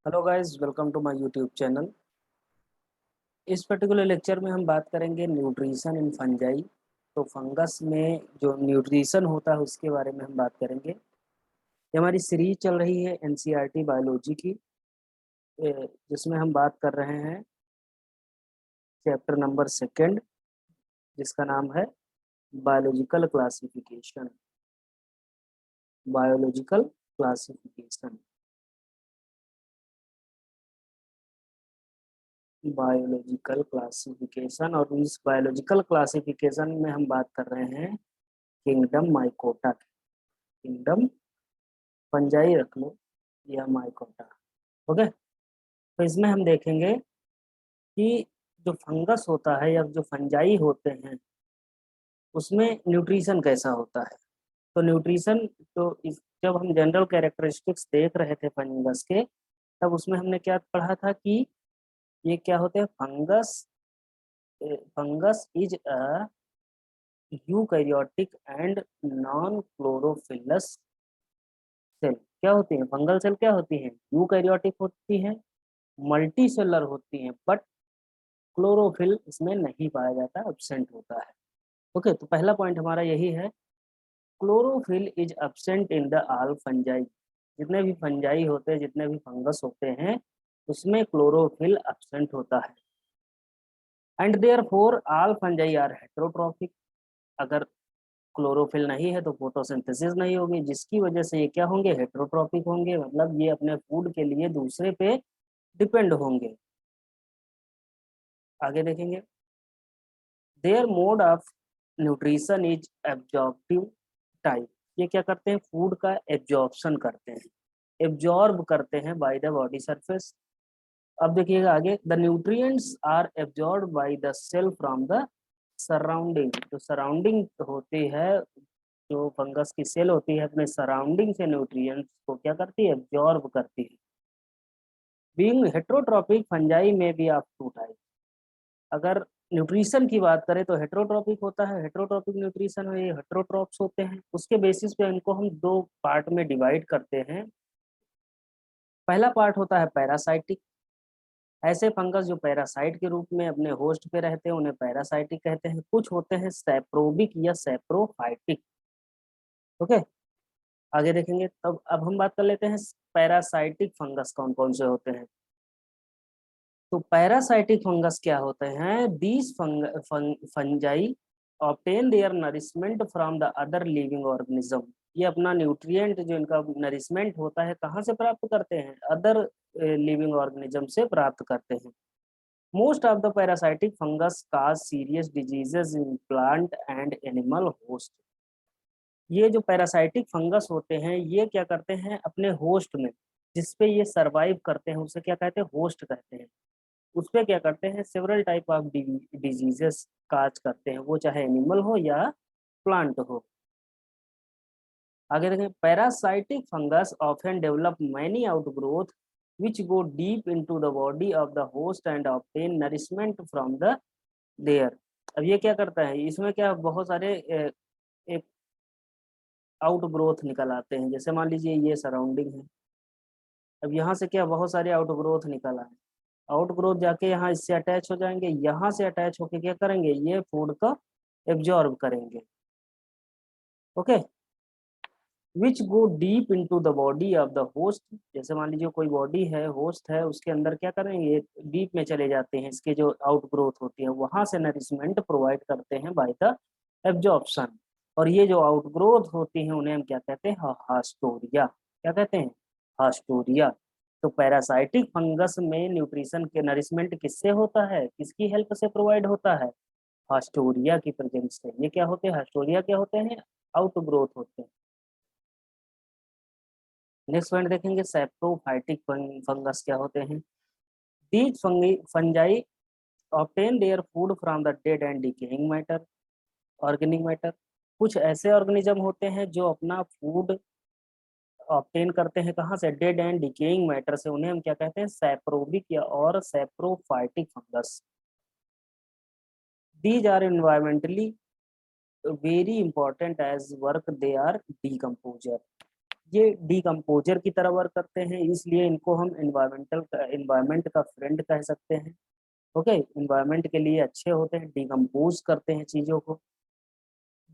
Hello guys, welcome to my YouTube channel. इस particular lecture में हम बात करेंगे न्यूट्रिशन इन फंजाई। तो फंगस में जो न्यूट्रिशन होता है उसके बारे में हम बात करेंगे। ये हमारी सीरीज चल रही है एनसीईआरटी बायोलॉजी की, जिसमें हम बात कर रहे हैं चैप्टर नंबर सेकंड, जिसका नाम है biological classification. Biological classification. Biological classification, और इस बायोलॉजिकल क्लासिफिकेशन में हम बात कर रहे हैं किंगडम माइकोटा की। किंगडम फंजाई रख लो या माइकोटा। ओके। तो इसमें हम देखेंगे कि जो फंगस होता है या जो फंजाई होते हैं उसमें न्यूट्रिशन कैसा होता है। तो न्यूट्रिशन, जब हम जनरल कैरेक्टरिस्टिक्स देख रहे थे फंगस के, तब उसमें हमने क्या पढ़ा था कि ये क्या होते हैं। Fungus is a eukaryotic and non chlorophyllous cell. क्या होती है फंगल सेल? क्या होती है? यूकैरियोटिक होती है, मल्टी सेलर होती है, बट क्लोरोफिल इसमें नहीं पाया जाता, एब्सेंट होता है। ओके, तो पहला पॉइंट हमारा यही है, chlorophyll is absent in the all fungi. जितने भी फंजाई होते हैं, जितने भी फंगस होते हैं, उसमें क्लोरोफिल एब्सेंट होता है। And therefore all fungi are heterotrophic. अगर क्लोरोफिल नहीं है तो फोटोसिंथेसिस नहीं होगी, जिसकी वजह से ये क्या होंगे? हेट्रोट्रॉपिक होंगे, मतलब ये अपने फूड के लिए दूसरे पे डिपेंड होंगे। आगे देखेंगे, their mode of nutrition is absorptive type. ये क्या करते हैं? फूड का एब्जॉर्प्शन करते हैं, एब्जॉर्ब करते हैं बाय द बॉडी सरफेस। अब देखिएगा आगे, the nutrients are absorb by the cell from the surrounding. जो सराउंडिंग होती है, जो फंगस की सेल होती है, अपने सराउंडिंग से न्यूट्रिएंट्स को क्या करती है? एब्जॉर्ब करती है। बीइंग हेट्रोट्रॉपिक फंजाई में बी ऑफ टू टाइप। अगर न्यूट्रिशन की बात करें तो हेट्रोट्रॉपिक होता है, हेट्रोट्रॉपिक न्यूट्रिशन है, ये हेट्रोट्रॉप्स होते हैं। उसके बेसिस पे इनको हम दो पार्ट में डिवाइड करते हैं। पहला पार्ट होता है पैरासाइटिक। ऐसे फंगस जो पैरासाइट के रूप में अपने होस्ट पे रहते हैं उन्हें पैरासाइटिक कहते हैं। कुछ होते हैं सैप्रोबिक या सैप्रोफाइटिक। ओके, आगे देखेंगे। तब अब हम बात कर लेते हैं पैरासाइटिक फंगस कौन कौन से होते हैं। तो पैरासाइटिक फंगस क्या होते हैं? These fungi obtain their nourishment from the other living organism. ये अपना न्यूट्रिएंट, जो इनका नरिशमेंट होता है, कहाँ से प्राप्त करते हैं? अदर लिविंग ऑर्गेनिज्म से प्राप्त करते हैं। Most of the parasitic fungus cause serious diseases in plant and animal host. ये जो पैरासाइटिक फंगस होते हैं, ये क्या करते हैं? अपने होस्ट में, जिसपे ये सरवाइव करते हैं, उसे क्या कहते हैं? होस्ट कहते हैं। उस पे क्या करते हैं? सेवरल टाइप ऑफ डिजीजेस काज करते हैं, वो चाहे एनिमल हो या प्लांट हो। आगे देखें, parasitic fungus often develop many outgrowth which go deep into the body of the host and obtain nourishment from the there. अब ये क्या करता है? इसमें क्या बहुत सारे एक आउटग्रोथ निकल आते हैं। जैसे मान लीजिए ये सराउंडिंग है, अब यहाँ से क्या बहुत सारे आउटग्रोथ निकल आए। आउटग्रोथ जाके यहाँ इससे अटैच हो जाएंगे, यहाँ से अटैच होके क्या करेंगे? ये फूड का एब्जॉर्ब करेंगे। Okay, which go deep into the body of the host. जैसे मान लीजिए कोई बॉडी है, होस्ट है, उसके अंदर क्या करेंगे? डीप में चले जाते हैं, इसके जो आउटग्रोथ होती है वहां से नरिशमेंट प्रोवाइड करते हैं बाय द एब्जॉर्प्शन। और ये जो आउटग्रोथ होती है उन्हें हम क्या कहते हैं? हास्टोरिया। क्या कहते हैं? हास्टोरिया। तो पैरासाइटिक फंगस में न्यूट्रिशन के नरिशमेंट किससे होता है? किसकी हेल्प से प्रोवाइड होता है? हास्टोरिया की प्रेजेंस से। ये क्या होते हैं? हास्टोरिया क्या होते हैं? आउटग्रोथ होते हैं। नेक्स्ट पॉइंट देखेंगे, सैप्रोफाइटिक फंगस क्या होते हैं। These fungi obtain their food from the dead and decaying matter, organic matter. कुछ ऐसे ऑर्गेनिज्म होते हैं जो अपना फूड ऑब्टेन करते हैं कहाँ से? डेड एंड डिकेइंग मैटर से। उन्हें हम क्या कहते हैं? सैप्रोबिक या और saprophytic fungus. These are environmentally very important as work they are decomposer. ये डिकम्पोजर की तरह वर्क करते हैं, इसलिए इनको हम इन्वायरमेंट का फ्रेंड कह सकते हैं। ओके, इन्वायरमेंट के लिए अच्छे होते हैं, डिकम्पोज करते हैं चीजों को।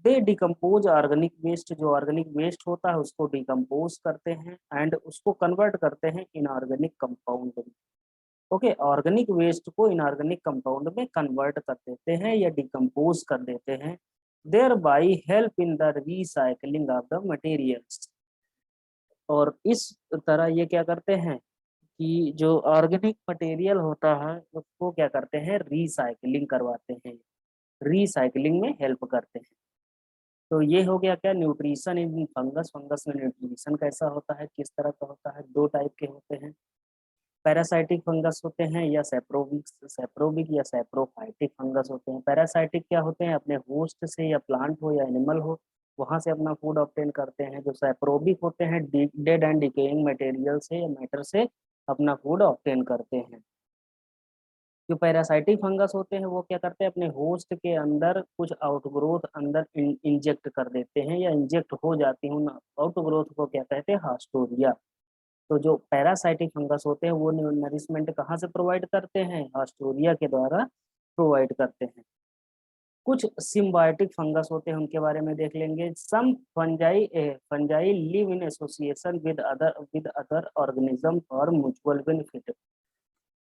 दे डिकम्पोज ऑर्गेनिक वेस्ट, जो ऑर्गेनिक वेस्ट होता है उसको डिकम्पोज करते हैं एंड उसको कन्वर्ट करते हैं इनऑर्गेनिक कंपाउंड में। ओके, ऑर्गेनिक वेस्ट को इनऑर्गेनिक कंपाउंड में कन्वर्ट कर देते हैं या डिकम्पोज कर देते हैं। Thereby help in the recycling of the materials. और इस तरह ये क्या करते हैं कि जो ऑर्गेनिक मटेरियल होता है उसको क्या करते हैं, रिसाइकलिंग करवाते हैं, रिसाइकलिंग में हेल्प करते हैं। तो ये हो गया क्या, न्यूट्रिशन इन फंगस। फंगस में न्यूट्रिशन कैसा होता है, किस तरह का होता है, दो टाइप के होते हैं। पैरासाइटिक फंगस होते हैं या सेप्रोबिक या सेप्रोफाइटिक फंगस होते हैं। पैरासाइटिक क्या होते हैं, अपने होस्ट से या प्लांट हो या एनिमल हो वहां से अपना फूड ऑब्टेन करते हैं। जो सेप्रोबिक होते हैं डेड एंड डिकेइंग मटेरियल से या मैटर से अपना फूड ऑब्टेन करते हैं। जो पैरासाइटिक फंगस होते हैं वो क्या करते हैं, अपने होस्ट के अंदर कुछ आउटग्रोथ अंदर इंजेक्ट कर देते हैं या इंजेक्ट हो जाती हैं। आउटग्रोथ को क्या कहते हैं, हास्टोरिया। तो जो पैरासाइटिक फंगस होते हैं वो नरिशमेंट कहाँ से प्रोवाइड करते हैं, हास्टोरिया के द्वारा प्रोवाइड करते हैं। कुछ सिम्बायोटिक फंगस होते हैं उनके बारे में देख लेंगे। Some fungi live in association with other organism और म्यूचुअल बेनिफिट।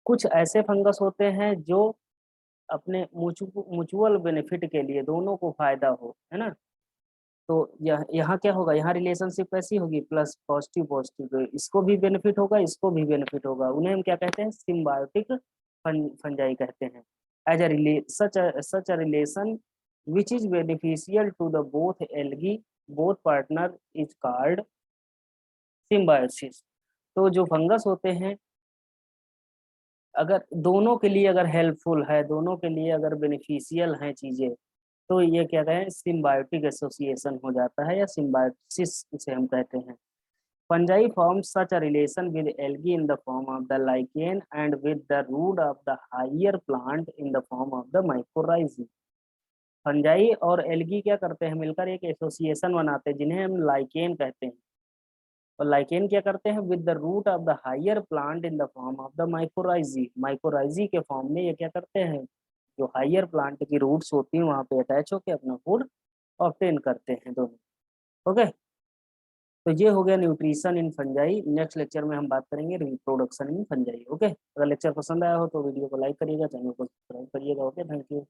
कुछ ऐसे फंगस होते हैं जो अपने म्यूचुअल बेनिफिट के लिए, दोनों को फायदा हो, है ना। तो यहाँ क्या होगा, यहाँ रिलेशनशिप ऐसी होगी प्लस पॉजिटिव पॉजिटिव, तो इसको भी बेनिफिट होगा इसको भी बेनिफिट होगा, उन्हें हम क्या कहते हैं, सिम्बायोटिक फंजाई कहते हैं। As a such a relation which is beneficial to the both algae both partner is called symbiosis. तो जो फंगस होते हैं अगर दोनों के लिए अगर हेल्पफुल है, दोनों के लिए अगर बेनिफिशियल हैं चीजें, तो ये क्या कहें, सिम्बायोटिक एसोसिएशन हो जाता है या सिम्बायोसिस इसे हम कहते हैं। Fungi forms such a relation with algae in the form of the lichen and with the root of the higher plant in the form of the mycorrhizae। Fungi और algae क्या करते हैं, मिलकर एक एसोसिएशन बनाते हैं जिन्हें हम लाइकेन कहते हैं। और लाइकेन क्या करते हैं, with the root of the higher plant in the form of the mycorrhizae. Mycorrhizae के फॉर्म में ये क्या करते हैं, जो हायर प्लांट की रूट्स होती हैं वहां पे अटैच होकर अपना फूड ऑब्टेन करते हैं दोनों। ओके, तो ये हो गया nutrition in fungi. Next lecture में हम बात करेंगे रिप्रोडक्शन इन फंजाई। ओके, अगर लेक्चर पसंद आया हो तो वीडियो को लाइक करिएगा, चैनल को सब्सक्राइब करिएगा। Okay, thank you.